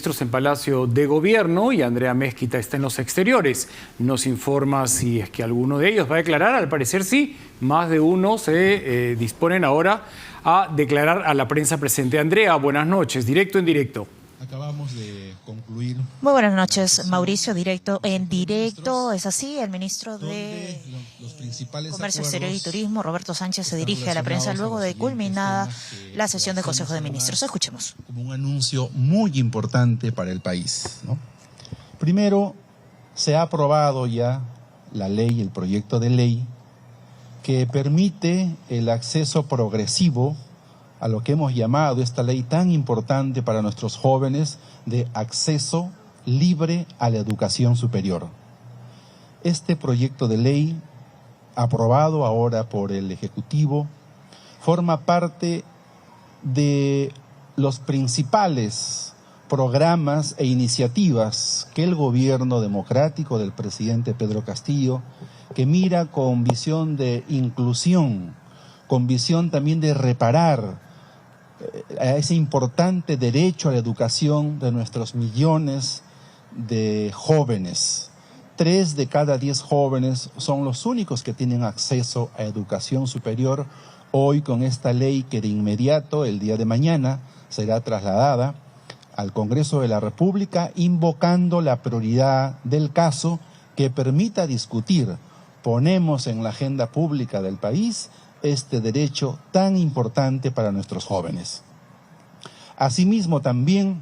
En Palacio de Gobierno y Andrea Mezquita está en los exteriores. Nos informa si es que alguno de ellos va a declarar. Al parecer sí, más de uno se disponen ahora a declarar a la prensa presente. Andrea, buenas noches, directo en directo. Acabamos de concluir. Muy buenas noches, Mauricio, directo en directo. Es así, el ministro de Comercio Exterior y Turismo, Roberto Sánchez, se dirige a la prensa luego de culminada la sesión del Consejo de Ministros. Escuchemos. Como un anuncio muy importante para el país, ¿no? Primero, se ha aprobado ya la ley, el proyecto de ley, que permite el acceso progresivo a lo que hemos llamado esta ley tan importante para nuestros jóvenes de acceso libre a la educación superior. Este proyecto de ley, aprobado ahora por el Ejecutivo, forma parte de los principales programas e iniciativas que el gobierno democrático del presidente Pedro Castillo, que mira con visión de inclusión, con visión también de reparar a ese importante derecho a la educación de nuestros millones de jóvenes. 3 de cada 10 jóvenes son los únicos que tienen acceso a educación superior. Hoy, con esta ley que de inmediato, el día de mañana, será trasladada al Congreso de la República, invocando la prioridad del caso que permita discutir. Ponemos en la agenda pública del país este derecho tan importante para nuestros jóvenes. Asimismo, también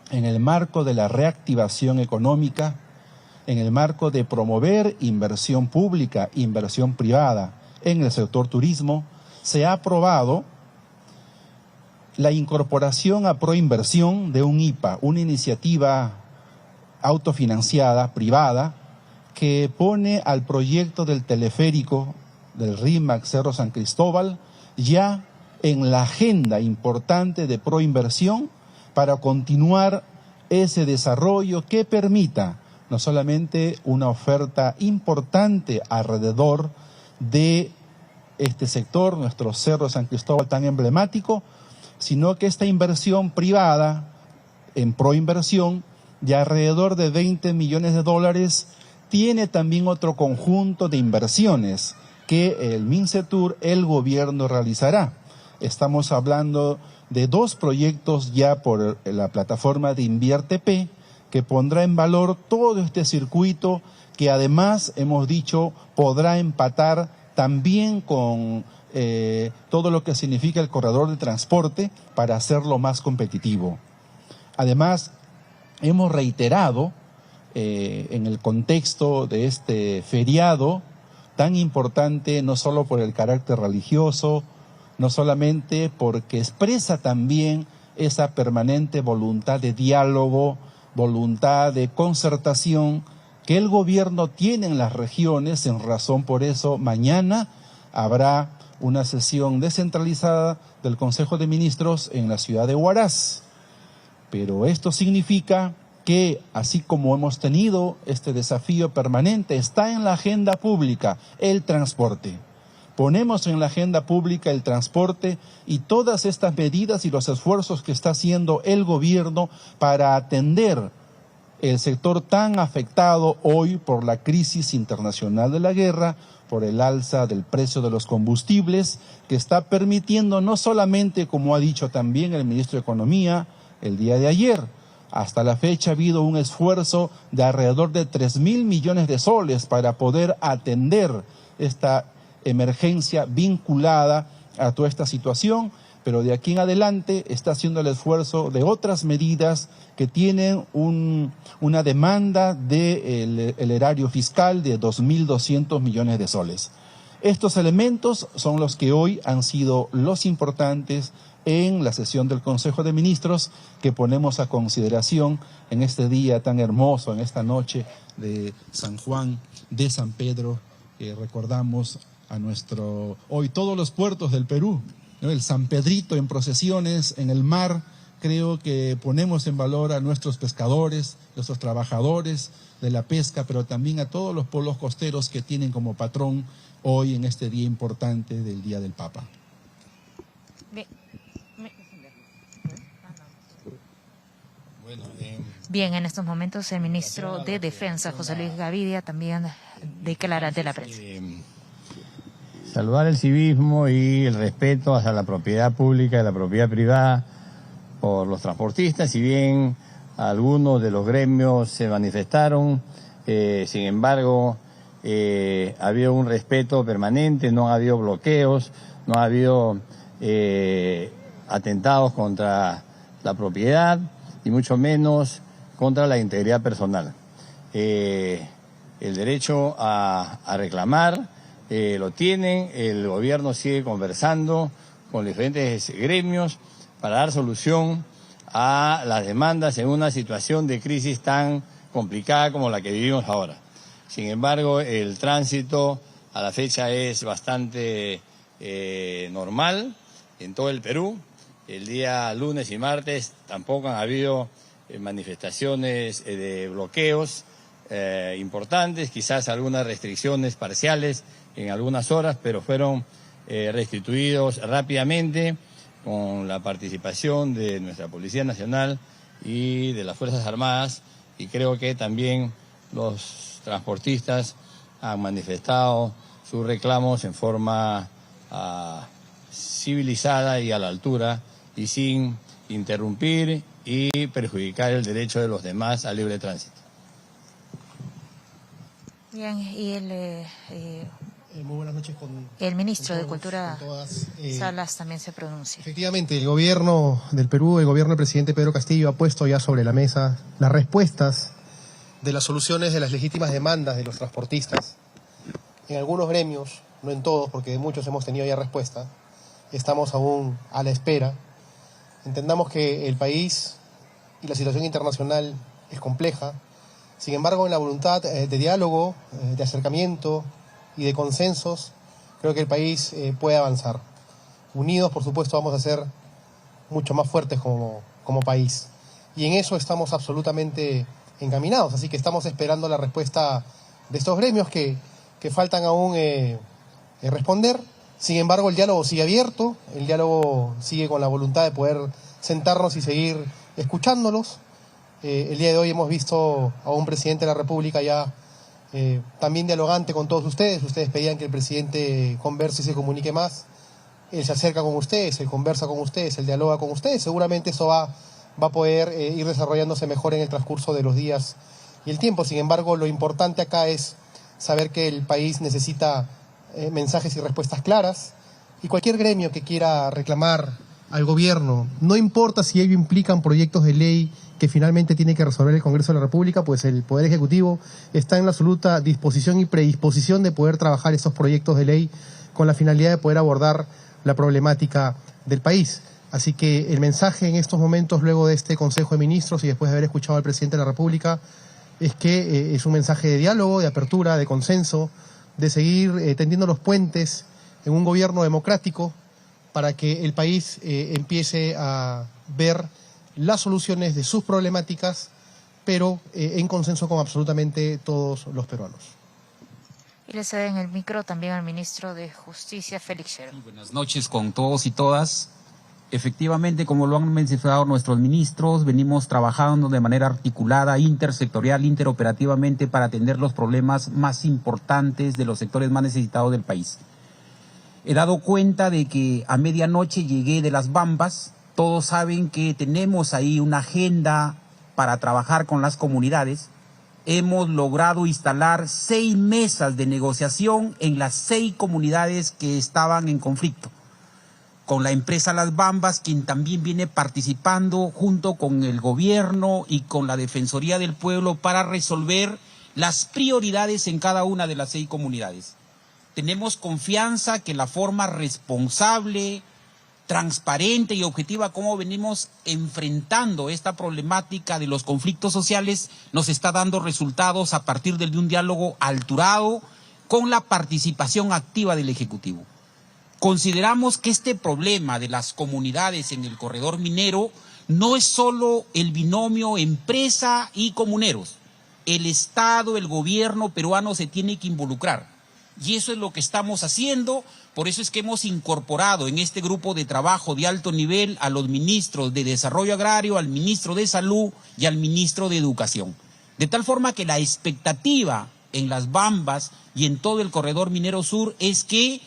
en el marco de la reactivación económica, en el marco de promover inversión pública, inversión privada en el sector turismo, se ha aprobado la incorporación a Proinversión de un IPA, una iniciativa autofinanciada, privada, que pone al proyecto del teleférico del RIMAC Cerro San Cristóbal ya en la agenda importante de Proinversión para continuar ese desarrollo que permita no solamente una oferta importante alrededor de este sector, nuestro Cerro San Cristóbal tan emblemático, sino que esta inversión privada en Proinversión de alrededor de $20 millones tiene también otro conjunto de inversiones que el MINCETUR, el gobierno, realizará. Estamos hablando de 2 proyectos ya por la plataforma de InvierteP, que pondrá en valor todo este circuito que además, hemos dicho, podrá empatar también con todo lo que significa el corredor de transporte para hacerlo más competitivo. Además, hemos reiterado en el contexto de este feriado tan importante, no solo por el carácter religioso, no solamente porque expresa también esa permanente voluntad de diálogo, voluntad de concertación que el gobierno tiene en las regiones. En razón por eso, mañana habrá una sesión descentralizada del Consejo de Ministros en la ciudad de Huaraz. Pero esto significa que, así como hemos tenido este desafío permanente, está en la agenda pública el transporte. Ponemos en la agenda pública el transporte y todas estas medidas y los esfuerzos que está haciendo el gobierno para atender el sector tan afectado hoy por la crisis internacional de la guerra, por el alza del precio de los combustibles, que está permitiendo no solamente, como ha dicho también el ministro de Economía el día de ayer, hasta la fecha ha habido un esfuerzo de alrededor de 3.000 millones de soles para poder atender esta emergencia vinculada a toda esta situación, pero de aquí en adelante está haciendo el esfuerzo de otras medidas que tienen una demanda del erario fiscal de 2.200 millones de soles. Estos elementos son los que hoy han sido los importantes en la sesión del Consejo de Ministros que ponemos a consideración en este día tan hermoso, en esta noche de San Juan, de San Pedro, que recordamos a hoy todos los puertos del Perú, ¿no? El San Pedrito en procesiones en el mar. Creo que ponemos en valor a nuestros pescadores, nuestros trabajadores de la pesca, pero también a todos los pueblos costeros que tienen como patrón hoy en este día importante del Día del Papa. Bien. Bien, en estos momentos el ministro de Defensa, José Luis Gavidia, también declara ante la prensa. Saludar el civismo y el respeto hacia la propiedad pública y la propiedad privada por los transportistas. Si bien algunos de los gremios se manifestaron, sin embargo, ha habido un respeto permanente, no ha habido bloqueos, no ha habido atentados contra la propiedad y mucho menos contra la integridad personal. El derecho a reclamar lo tienen, el gobierno sigue conversando con diferentes gremios para dar solución a las demandas en una situación de crisis tan complicada como la que vivimos ahora. Sin embargo, el tránsito a la fecha es bastante normal en todo el Perú. El día lunes y martes tampoco han habido manifestaciones de bloqueos importantes, quizás algunas restricciones parciales en algunas horas, pero fueron restituidos rápidamente con la participación de nuestra Policía Nacional y de las Fuerzas Armadas, y creo que también los transportistas han manifestado sus reclamos en forma civilizada y a la altura y sin interrumpir y perjudicar el derecho de los demás al libre tránsito. Bien, y muy buenas noches el ministro con de todos, Cultura, con todas. Salas, también se pronuncia. Efectivamente, el gobierno del Perú, el gobierno del presidente Pedro Castillo ha puesto ya sobre la mesa las respuestas de las soluciones de las legítimas demandas de los transportistas. En algunos gremios, no en todos, porque de muchos hemos tenido ya respuesta, estamos aún a la espera. Entendamos que el país y la situación internacional es compleja. Sin embargo, en la voluntad de diálogo, de acercamiento y de consensos, creo que el país puede avanzar. Unidos, por supuesto, vamos a ser mucho más fuertes como país. Y en eso estamos absolutamente encaminados. Así que estamos esperando la respuesta de estos gremios que faltan aún responder. Sin embargo, el diálogo sigue abierto, el diálogo sigue con la voluntad de poder sentarnos y seguir escuchándolos. El día de hoy hemos visto a un presidente de la República ya también dialogante con todos ustedes. Ustedes pedían que el presidente converse y se comunique más. Él se acerca con ustedes, él conversa con ustedes, él dialoga con ustedes. Seguramente eso va a poder ir desarrollándose mejor en el transcurso de los días y el tiempo. Sin embargo, lo importante acá es saber que el país necesita mensajes y respuestas claras, y cualquier gremio que quiera reclamar al gobierno, no importa si ello implican proyectos de ley que finalmente tiene que resolver el Congreso de la República, pues el Poder Ejecutivo está en la absoluta disposición y predisposición de poder trabajar estos proyectos de ley con la finalidad de poder abordar la problemática del país. Así que el mensaje en estos momentos, luego de este Consejo de Ministros y después de haber escuchado al presidente de la República, es que es un mensaje de diálogo, de apertura, de consenso, de seguir tendiendo los puentes en un gobierno democrático para que el país empiece a ver las soluciones de sus problemáticas, pero en consenso con absolutamente todos los peruanos. Y le ceden el micro también al ministro de Justicia, Félix Scherer. Buenas noches con todos y todas. Efectivamente, como lo han mencionado nuestros ministros, venimos trabajando de manera articulada, intersectorial, interoperativamente para atender los problemas más importantes de los sectores más necesitados del país. He dado cuenta de que a medianoche llegué de Las Bambas. Todos saben que tenemos ahí una agenda para trabajar con las comunidades. Hemos logrado instalar 6 mesas de negociación en las 6 comunidades que estaban en conflicto, con la empresa Las Bambas, quien también viene participando junto con el gobierno y con la Defensoría del Pueblo para resolver las prioridades en cada una de las 6 comunidades. Tenemos confianza que la forma responsable, transparente y objetiva como venimos enfrentando esta problemática de los conflictos sociales nos está dando resultados a partir de un diálogo alturado con la participación activa del Ejecutivo. Consideramos que este problema de las comunidades en el corredor minero no es solo el binomio empresa y comuneros. El Estado, el gobierno peruano se tiene que involucrar. Y eso es lo que estamos haciendo. Por eso es que hemos incorporado en este grupo de trabajo de alto nivel a los ministros de Desarrollo Agrario, al ministro de Salud y al ministro de Educación. De tal forma que la expectativa en Las Bambas y en todo el corredor minero sur es que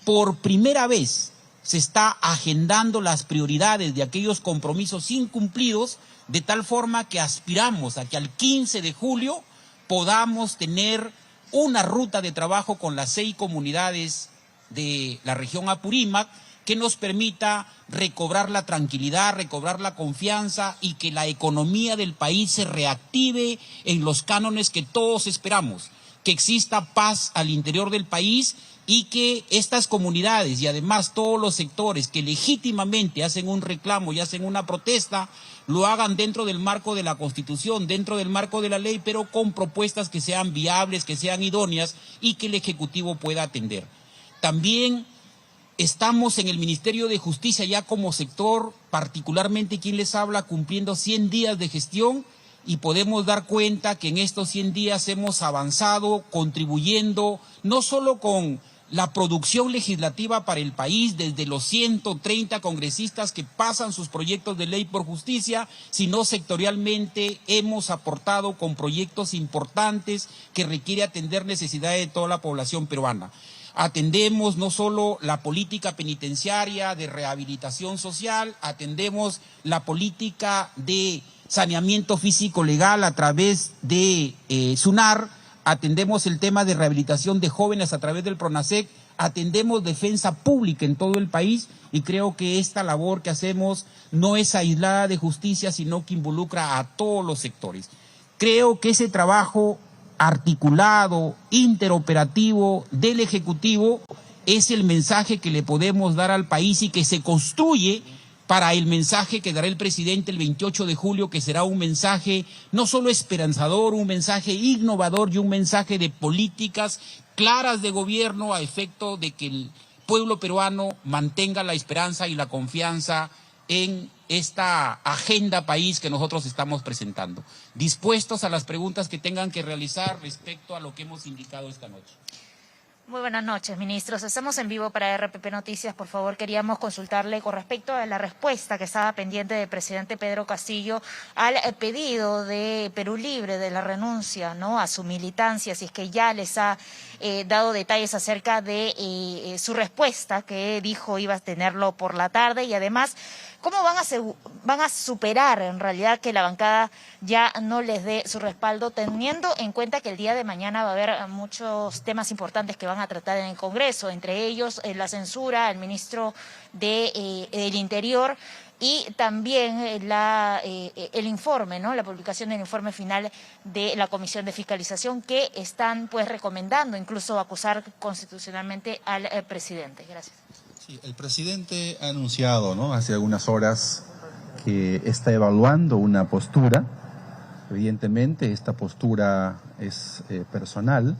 por primera vez se está agendando las prioridades de aquellos compromisos incumplidos, de tal forma que aspiramos a que al 15 de julio podamos tener una ruta de trabajo con las 6 comunidades de la región Apurímac que nos permita recobrar la tranquilidad, recobrar la confianza y que la economía del país se reactive en los cánones que todos esperamos, que exista paz al interior del país y que estas comunidades y además todos los sectores que legítimamente hacen un reclamo y hacen una protesta, lo hagan dentro del marco de la Constitución, dentro del marco de la ley, pero con propuestas que sean viables, que sean idóneas y que el Ejecutivo pueda atender. También estamos en el Ministerio de Justicia ya como sector, particularmente quien les habla, cumpliendo 100 días de gestión y podemos dar cuenta que en estos 100 días hemos avanzado contribuyendo no solo con la producción legislativa para el país desde los 130 congresistas que pasan sus proyectos de ley por justicia, sino sectorialmente hemos aportado con proyectos importantes que requiere atender necesidades de toda la población peruana. Atendemos no solo la política penitenciaria de rehabilitación social, atendemos la política de saneamiento físico legal a través de SUNAR, atendemos el tema de rehabilitación de jóvenes a través del PRONASEC, atendemos defensa pública en todo el país y creo que esta labor que hacemos no es aislada de justicia, sino que involucra a todos los sectores. Creo que ese trabajo articulado, interoperativo del Ejecutivo es el mensaje que le podemos dar al país y que se construye para el mensaje que dará el presidente el 28 de julio, que será un mensaje no solo esperanzador, un mensaje innovador y un mensaje de políticas claras de gobierno a efecto de que el pueblo peruano mantenga la esperanza y la confianza en esta agenda país que nosotros estamos presentando. Dispuestos a las preguntas que tengan que realizar respecto a lo que hemos indicado esta noche. Muy buenas noches, ministros. Estamos en vivo para RPP Noticias. Por favor, queríamos consultarle con respecto a la respuesta que estaba pendiente del presidente Pedro Castillo al pedido de Perú Libre de la renuncia, ¿no?, a su militancia, si es que ya les ha dado detalles acerca de su respuesta, que dijo iba a tenerlo por la tarde, y además ¿cómo van a superar en realidad que la bancada ya no les dé su respaldo, teniendo en cuenta que el día de mañana va a haber muchos temas importantes que van a tratar en el Congreso, entre ellos la censura al ministro del Interior y también el informe, ¿no?, la publicación del informe final de la Comisión de Fiscalización, que están pues recomendando incluso acusar constitucionalmente al presidente? Gracias. Sí, el presidente ha anunciado, ¿no?, hace algunas horas que está evaluando una postura. Evidentemente esta postura es personal,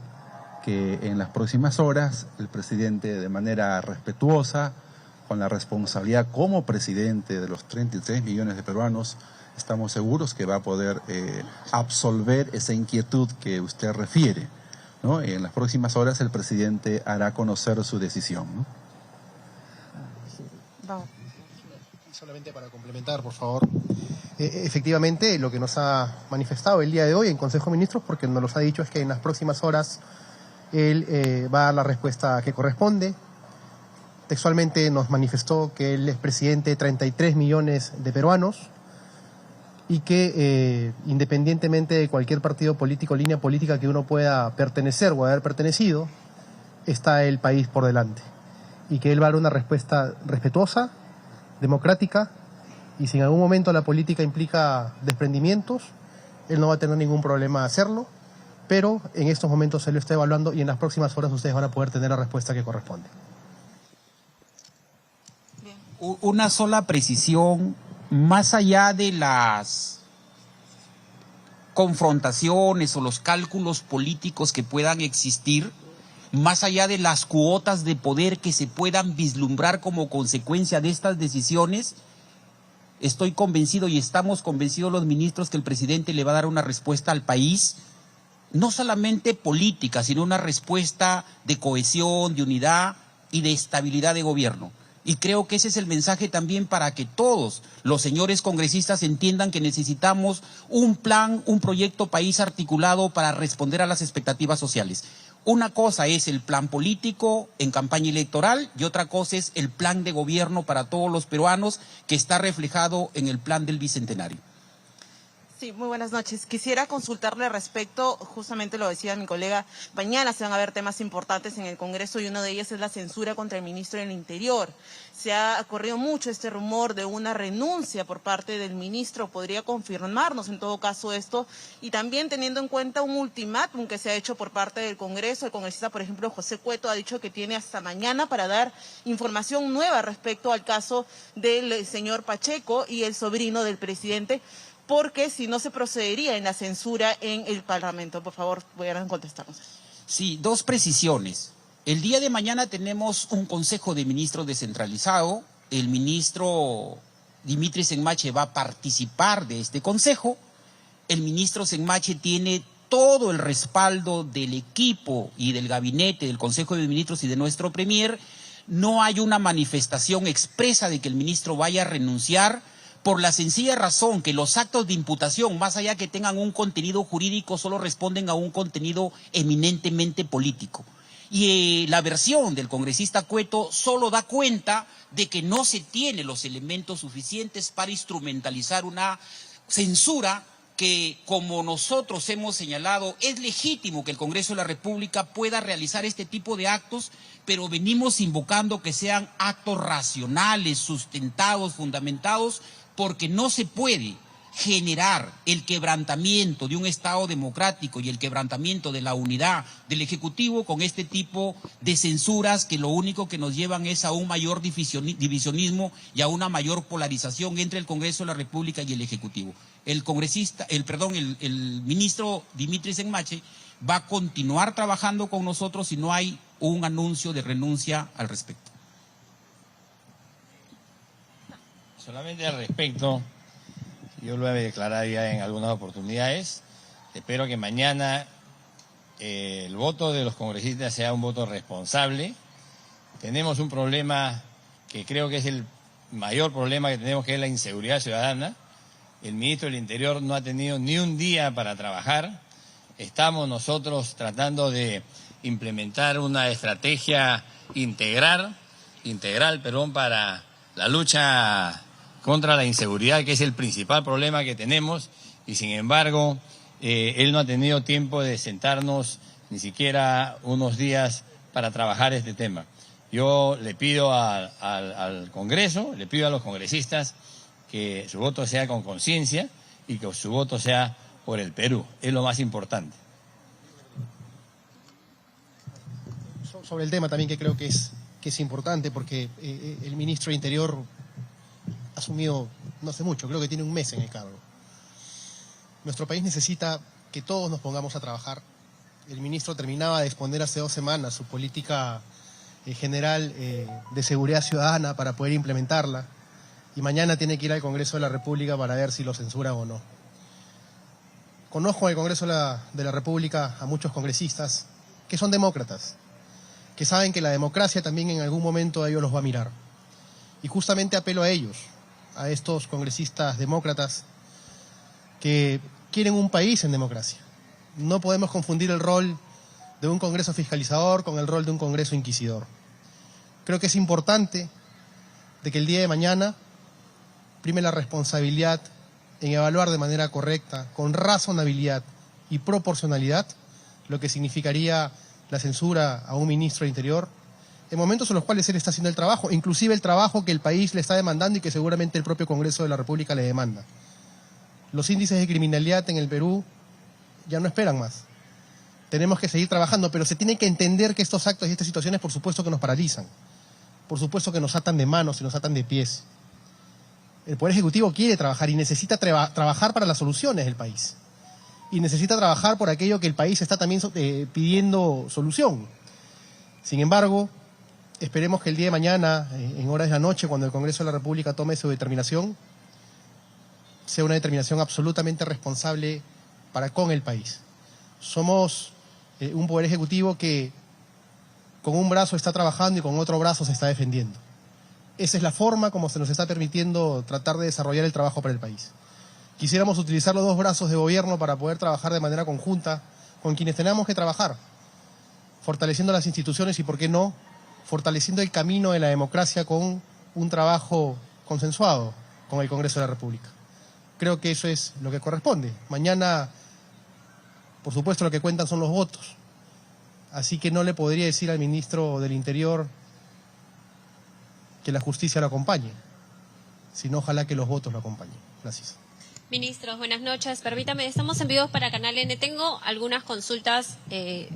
que en las próximas horas el presidente, de manera respetuosa, con la responsabilidad como presidente de los 33 millones de peruanos, estamos seguros que va a poder absolver esa inquietud que usted refiere, ¿no? En las próximas horas el presidente hará conocer su decisión, ¿no? Solamente para complementar, por favor. Efectivamente, lo que nos ha manifestado el día de hoy en Consejo de Ministros, porque nos lo ha dicho, es que en las próximas horas él va a dar la respuesta que corresponde. Textualmente nos manifestó que él es presidente de 33 millones de peruanos y que independientemente de cualquier partido político, línea política que uno pueda pertenecer o haber pertenecido, está el país por delante. Y que él va a dar una respuesta respetuosa, democrática, y si en algún momento la política implica desprendimientos, él no va a tener ningún problema a hacerlo, pero en estos momentos él lo está evaluando y en las próximas horas ustedes van a poder tener la respuesta que corresponde. Una sola precisión, más allá de las confrontaciones o los cálculos políticos que puedan existir, más allá de las cuotas de poder que se puedan vislumbrar como consecuencia de estas decisiones, estoy convencido y estamos convencidos los ministros que el presidente le va a dar una respuesta al país no solamente política, sino una respuesta de cohesión, de unidad y de estabilidad de gobierno. Y creo que ese es el mensaje también para que todos los señores congresistas entiendan que necesitamos un plan, un proyecto país articulado para responder a las expectativas sociales. Una cosa es el plan político en campaña electoral y otra cosa es el plan de gobierno para todos los peruanos que está reflejado en el plan del Bicentenario. Sí, muy buenas noches. Quisiera consultarle respecto, justamente lo decía mi colega, mañana se van a ver temas importantes en el Congreso y uno de ellos es la censura contra el ministro del Interior. Se ha corrido mucho este rumor de una renuncia por parte del ministro. ¿Podría confirmarnos en todo caso esto? Y también teniendo en cuenta un ultimátum que se ha hecho por parte del Congreso. El congresista, por ejemplo, José Cueto, ha dicho que tiene hasta mañana para dar información nueva respecto al caso del señor Pacheco y el sobrino del presidente, porque si no se procedería en la censura en el Parlamento. Por favor, pudieran contestarnos. Sí, dos precisiones. El día de mañana tenemos un Consejo de Ministros descentralizado. El ministro Dimitri Senmache va a participar de este consejo. El ministro Senmache tiene todo el respaldo del equipo y del gabinete, del Consejo de Ministros y de nuestro premier. No hay una manifestación expresa de que el ministro vaya a renunciar, por la sencilla razón que los actos de imputación, más allá que tengan un contenido jurídico, solo responden a un contenido eminentemente político. Y la versión del congresista Cueto solo da cuenta de que no se tiene los elementos suficientes para instrumentalizar una censura que, como nosotros hemos señalado, es legítimo que el Congreso de la República pueda realizar este tipo de actos, pero venimos invocando que sean actos racionales, sustentados, fundamentados, porque no se puede generar el quebrantamiento de un Estado democrático y el quebrantamiento de la unidad del Ejecutivo con este tipo de censuras que lo único que nos llevan es a un mayor divisionismo y a una mayor polarización entre el Congreso de la República y el Ejecutivo. El ministro Dimitri Senmache va a continuar trabajando con nosotros si no hay un anuncio de renuncia al respecto. Solamente al respecto, yo lo he declarado ya en algunas oportunidades, espero que mañana el voto de los congresistas sea un voto responsable. Tenemos un problema que creo que es el mayor problema que tenemos, que es la inseguridad ciudadana. El ministro del Interior no ha tenido ni un día para trabajar. Estamos nosotros tratando de implementar una estrategia integral, para la lucha contra la inseguridad, que es el principal problema que tenemos, y sin embargo, él no ha tenido tiempo de sentarnos ni siquiera unos días para trabajar este tema. Yo le pido al Congreso, le pido a los congresistas que su voto sea con conciencia y que su voto sea por el Perú, es lo más importante. Sobre el tema también que creo que es importante, porque el ministro de Interior asumió no hace mucho, creo que tiene un mes en el cargo. Nuestro país necesita que todos nos pongamos a trabajar. El ministro terminaba de exponer hace 2 semanas su política general de seguridad ciudadana para poder implementarla, y mañana tiene que ir al Congreso de la República para ver si lo censuran o no. Conozco en el Congreso de la República a muchos congresistas que son demócratas, que saben que la democracia también en algún momento a ellos los va a mirar. Y justamente apelo a ellos, a estos congresistas demócratas que quieren un país en democracia. No podemos confundir el rol de un Congreso fiscalizador con el rol de un Congreso inquisidor. Creo que es importante de que el día de mañana prime la responsabilidad en evaluar de manera correcta, con razonabilidad y proporcionalidad, lo que significaría la censura a un ministro de Interior, en momentos en los cuales él está haciendo el trabajo, inclusive el trabajo que el país le está demandando y que seguramente el propio Congreso de la República le demanda. Los índices de criminalidad en el Perú ya no esperan más. Tenemos que seguir trabajando, pero se tiene que entender que estos actos y estas situaciones, por supuesto, que nos paralizan. Por supuesto que nos atan de manos y nos atan de pies. El Poder Ejecutivo quiere trabajar y necesita trabajar para las soluciones del país. Y necesita trabajar por aquello que el país está también pidiendo solución. Sin embargo, esperemos que el día de mañana, en horas de la noche, cuando el Congreso de la República tome su determinación, sea una determinación absolutamente responsable para con el país. Somos un poder ejecutivo que con un brazo está trabajando y con otro brazo se está defendiendo. Esa es la forma como se nos está permitiendo tratar de desarrollar el trabajo para el país. Quisiéramos utilizar los dos brazos de gobierno para poder trabajar de manera conjunta con quienes tenemos que trabajar, fortaleciendo las instituciones y, ¿por qué no?, fortaleciendo el camino de la democracia con un trabajo consensuado con el Congreso de la República. Creo que eso es lo que corresponde. Mañana, por supuesto, lo que cuentan son los votos. Así que no le podría decir al ministro del Interior que la justicia lo acompañe, sino ojalá que los votos lo acompañen. Gracias. Ministros, buenas noches. Permítame, estamos en vivo para Canal N. Tengo algunas consultas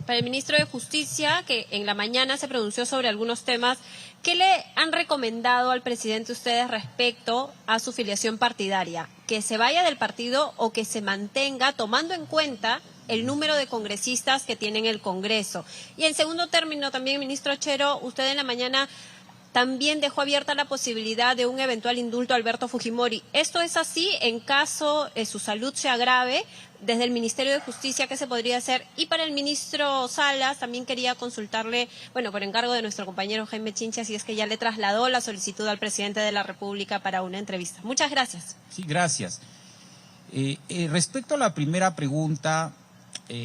para el ministro de Justicia, que en la mañana se pronunció sobre algunos temas. ¿Qué le han recomendado al presidente ustedes respecto a su filiación partidaria? ¿Que se vaya del partido o que se mantenga, tomando en cuenta el número de congresistas que tiene en el Congreso? Y en segundo término, también, ministro Chero, usted en la mañana también dejó abierta la posibilidad de un eventual indulto a Alberto Fujimori. ¿Esto es así en caso su salud se agrave? Desde el Ministerio de Justicia, ¿qué se podría hacer? Y para el ministro Salas, también quería consultarle, bueno, por encargo de nuestro compañero Jaime Chincha, si es que ya le trasladó la solicitud al presidente de la República para una entrevista. Muchas gracias. Sí, gracias. Respecto a la primera pregunta,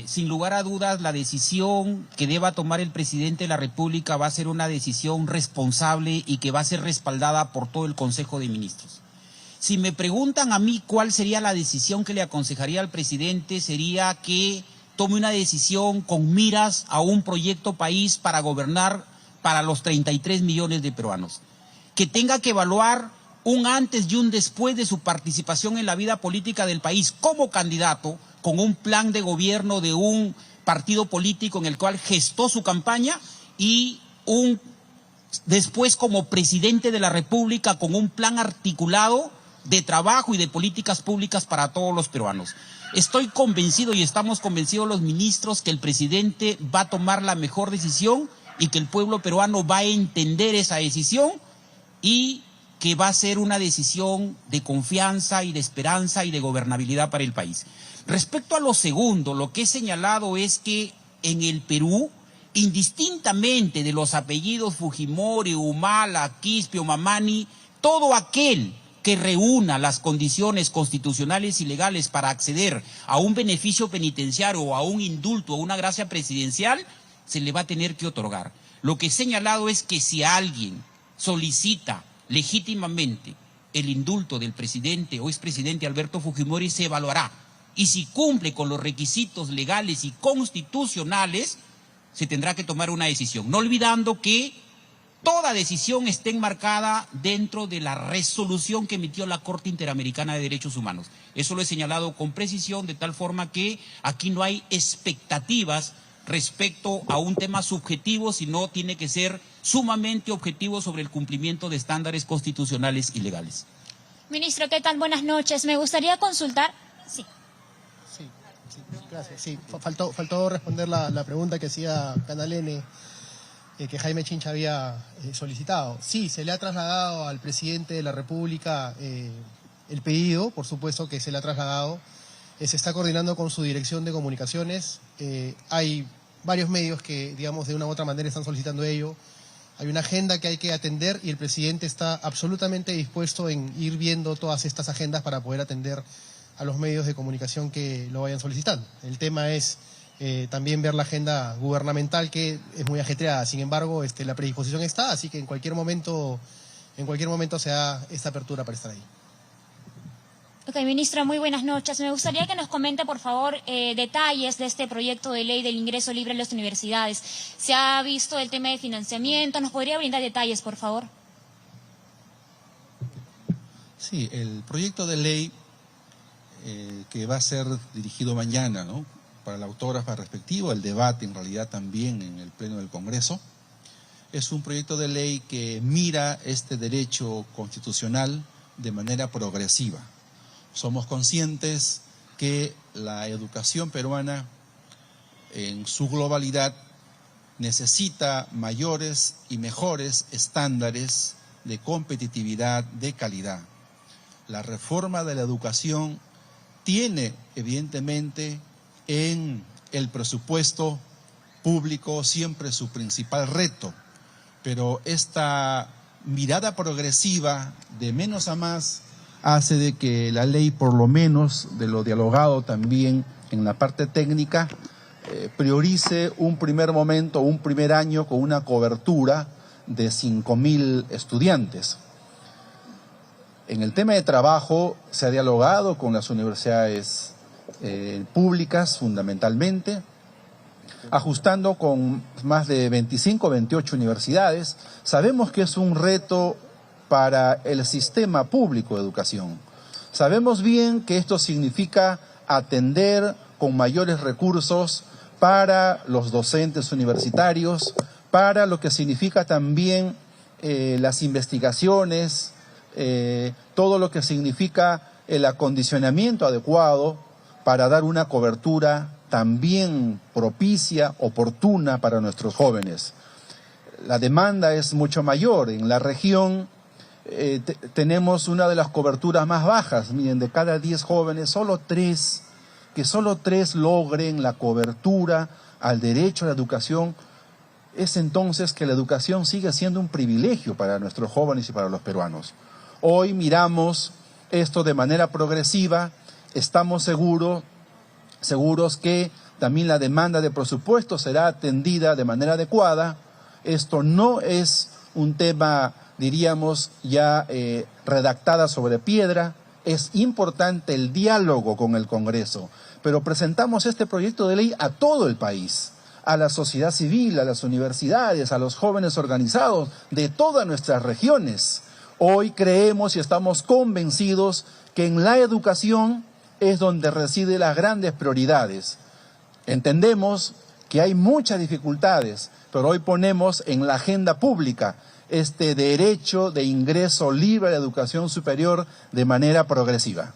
sin lugar a dudas, la decisión que deba tomar el presidente de la República va a ser una decisión responsable y que va a ser respaldada por todo el Consejo de Ministros. Si me preguntan a mí cuál sería la decisión que le aconsejaría al presidente, sería que tome una decisión con miras a un proyecto país para gobernar para los 33 millones de peruanos. Que tenga que evaluar un antes y un después de su participación en la vida política del país como candidato, con un plan de gobierno de un partido político en el cual gestó su campaña, y después como presidente de la República con un plan articulado de trabajo y de políticas públicas para todos los peruanos. Estoy convencido y estamos convencidos los ministros que el presidente va a tomar la mejor decisión y que el pueblo peruano va a entender esa decisión y que va a ser una decisión de confianza y de esperanza y de gobernabilidad para el país. Respecto a lo segundo, lo que he señalado es que en el Perú, indistintamente de los apellidos Fujimori, Humala, Quispe o Mamani, todo aquel que reúna las condiciones constitucionales y legales para acceder a un beneficio penitenciario o a un indulto o una gracia presidencial, se le va a tener que otorgar. Lo que he señalado es que si alguien solicita legítimamente el indulto del presidente o expresidente Alberto Fujimori, se evaluará. Y si cumple con los requisitos legales y constitucionales, se tendrá que tomar una decisión. No olvidando que toda decisión está enmarcada dentro de la resolución que emitió la Corte Interamericana de Derechos Humanos. Eso lo he señalado con precisión, de tal forma que aquí no hay expectativas respecto a un tema subjetivo, sino tiene que ser sumamente objetivo sobre el cumplimiento de estándares constitucionales y legales. Ministro, ¿qué tal? Buenas noches. Me gustaría consultar... Sí. Gracias. Sí, faltó responder la pregunta que hacía Canal N, que Jaime Chincha había solicitado. Sí, se le ha trasladado al presidente de la República el pedido, por supuesto que se le ha trasladado. Se está coordinando con su dirección de comunicaciones. Hay varios medios que, digamos, de una u otra manera están solicitando ello. Hay una agenda que hay que atender y el presidente está absolutamente dispuesto en ir viendo todas estas agendas para poder atender a los medios de comunicación que lo vayan solicitando. El tema es también ver la agenda gubernamental, que es muy ajetreada. Sin embargo, la predisposición está, así que en cualquier momento se da esta apertura para estar ahí. Ok, ministra, muy buenas noches. Me gustaría que nos comente, por favor, detalles de este proyecto de ley del ingreso libre a las universidades. ¿Se ha visto el tema de financiamiento? ¿Nos podría brindar detalles, por favor? Sí, el proyecto de ley que va a ser dirigido mañana, ¿no?, para la autógrafa respectiva, el debate en realidad también en el Pleno del Congreso, es un proyecto de ley que mira este derecho constitucional de manera progresiva. Somos conscientes que la educación peruana en su globalidad necesita mayores y mejores estándares de competitividad, de calidad. La reforma de la educación tiene evidentemente en el presupuesto público siempre es su principal reto, pero esta mirada progresiva de menos a más hace de que la ley, por lo menos de lo dialogado también en la parte técnica, priorice un primer momento, un primer año con una cobertura de 5.000 estudiantes. En el tema de trabajo se ha dialogado con las universidades públicas fundamentalmente, ajustando con más de 25 o 28 universidades. Sabemos que es un reto para el sistema público de educación. Sabemos bien que esto significa atender con mayores recursos para los docentes universitarios, para lo que significa también las investigaciones, todo lo que significa el acondicionamiento adecuado para dar una cobertura también propicia, oportuna para nuestros jóvenes. La demanda es mucho mayor. En la región tenemos una de las coberturas más bajas. Miren, de cada 10 jóvenes, solo 3 logren la cobertura al derecho a la educación. Es entonces que la educación sigue siendo un privilegio para nuestros jóvenes y para los peruanos. Hoy miramos esto de manera progresiva, estamos seguros que también la demanda de presupuesto será atendida de manera adecuada. Esto no es un tema, diríamos, ya redactada sobre piedra. Es importante el diálogo con el Congreso, pero presentamos este proyecto de ley a todo el país, a la sociedad civil, a las universidades, a los jóvenes organizados de todas nuestras regiones. Hoy creemos y estamos convencidos que en la educación es donde residen las grandes prioridades. Entendemos que hay muchas dificultades, pero hoy ponemos en la agenda pública este derecho de ingreso libre a la educación superior de manera progresiva.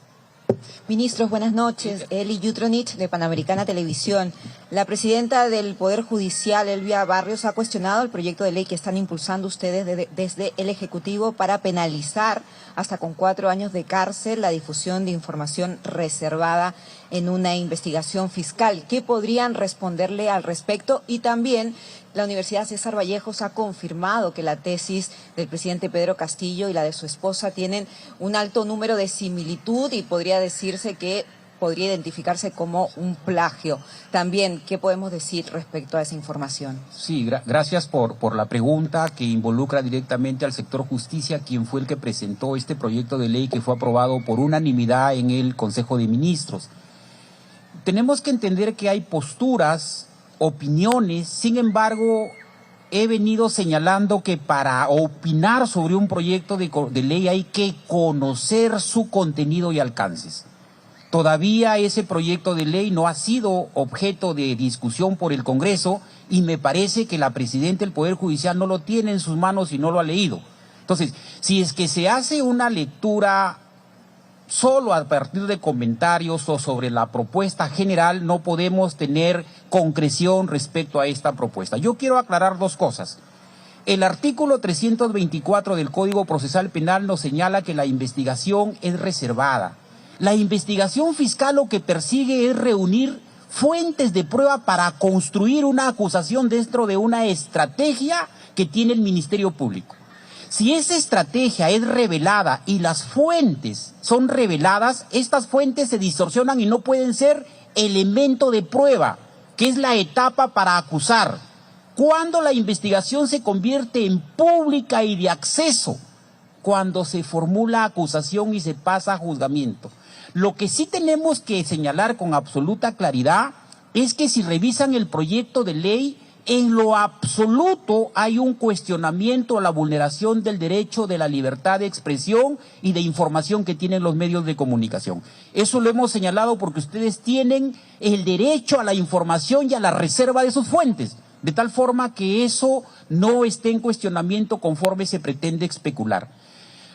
Ministros, buenas noches. Eli Yutronich, de Panamericana Televisión. La presidenta del Poder Judicial, Elvia Barrios, ha cuestionado el proyecto de ley que están impulsando ustedes desde el Ejecutivo para penalizar hasta con 4 años de cárcel la difusión de información reservada en una investigación fiscal. ¿Qué podrían responderle al respecto? Y también la Universidad César Vallejos ha confirmado que la tesis del presidente Pedro Castillo y la de su esposa tienen un alto número de similitud y podría decirse que podría identificarse como un plagio. También, ¿qué podemos decir respecto a esa información? Sí, gracias por la pregunta que involucra directamente al sector justicia, quien fue el que presentó este proyecto de ley que fue aprobado por unanimidad en el Consejo de Ministros. Tenemos que entender que hay posturas, opiniones, sin embargo, he venido señalando que para opinar sobre un proyecto de ley hay que conocer su contenido y alcances. Todavía ese proyecto de ley no ha sido objeto de discusión por el Congreso y me parece que la presidenta del Poder Judicial no lo tiene en sus manos y no lo ha leído. Entonces, si es que se hace una lectura solo a partir de comentarios o sobre la propuesta general, no podemos tener concreción respecto a esta propuesta. Yo quiero aclarar 2 cosas. El artículo 324 del Código Procesal Penal nos señala que la investigación es reservada. La investigación fiscal lo que persigue es reunir fuentes de prueba para construir una acusación dentro de una estrategia que tiene el Ministerio Público. Si esa estrategia es revelada y las fuentes son reveladas, estas fuentes se distorsionan y no pueden ser elemento de prueba, que es la etapa para acusar. Cuando la investigación se convierte en pública y de acceso, cuando se formula acusación y se pasa a juzgamiento. Lo que sí tenemos que señalar con absoluta claridad es que si revisan el proyecto de ley, en lo absoluto hay un cuestionamiento a la vulneración del derecho de la libertad de expresión y de información que tienen los medios de comunicación. Eso lo hemos señalado porque ustedes tienen el derecho a la información y a la reserva de sus fuentes, de tal forma que eso no esté en cuestionamiento conforme se pretende especular.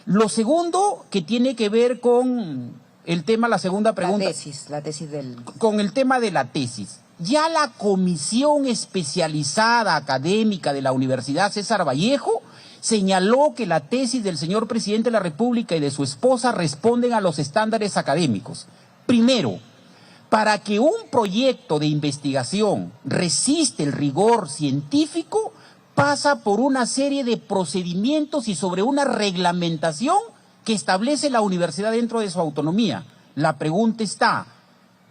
Lo segundo, que tiene que ver con el tema, la segunda pregunta. La tesis del... Con el tema de la tesis. Ya la comisión especializada académica de la Universidad César Vallejo señaló que la tesis del señor presidente de la República y de su esposa responden a los estándares académicos. Primero, Para que un proyecto de investigación resista el rigor científico, pasa por una serie de procedimientos y sobre una reglamentación que establece la universidad dentro de su autonomía. La pregunta está,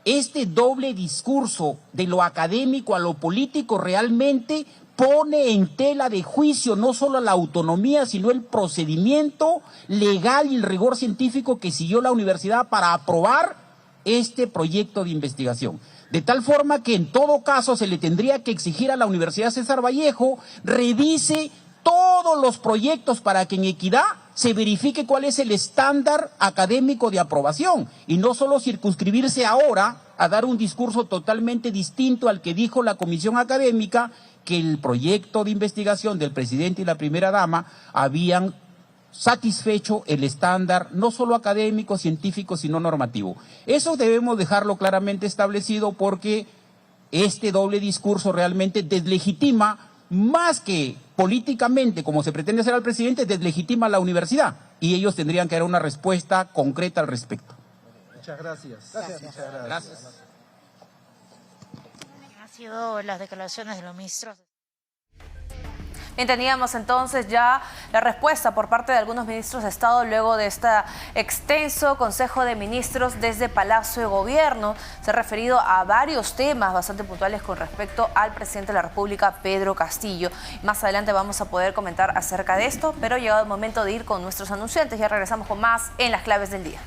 ¿este doble discurso de lo académico a lo político realmente pone en tela de juicio no solo la autonomía, sino el procedimiento legal y el rigor científico que siguió la universidad para aprobar este proyecto de investigación? De tal forma que en todo caso se le tendría que exigir a la Universidad César Vallejo revise todos los proyectos para que en equidad se verifique cuál es el estándar académico de aprobación y no solo circunscribirse ahora a dar un discurso totalmente distinto al que dijo la comisión académica, que el proyecto de investigación del presidente y la primera dama habían satisfecho el estándar no solo académico, científico, sino normativo. Eso debemos dejarlo claramente establecido porque este doble discurso realmente deslegitima, más que políticamente, como se pretende hacer al presidente, deslegitima a la universidad y ellos tendrían que dar una respuesta concreta al respecto. Muchas gracias. Gracias. Han sido las declaraciones de los ministros. Bien, teníamos entonces ya la respuesta por parte de algunos ministros de Estado luego de este extenso Consejo de Ministros desde Palacio de Gobierno. Se ha referido a varios temas bastante puntuales con respecto al presidente de la República, Pedro Castillo. Más adelante vamos a poder comentar acerca de esto, pero ha llegado el momento de ir con nuestros anunciantes. Ya regresamos con más en las claves del día.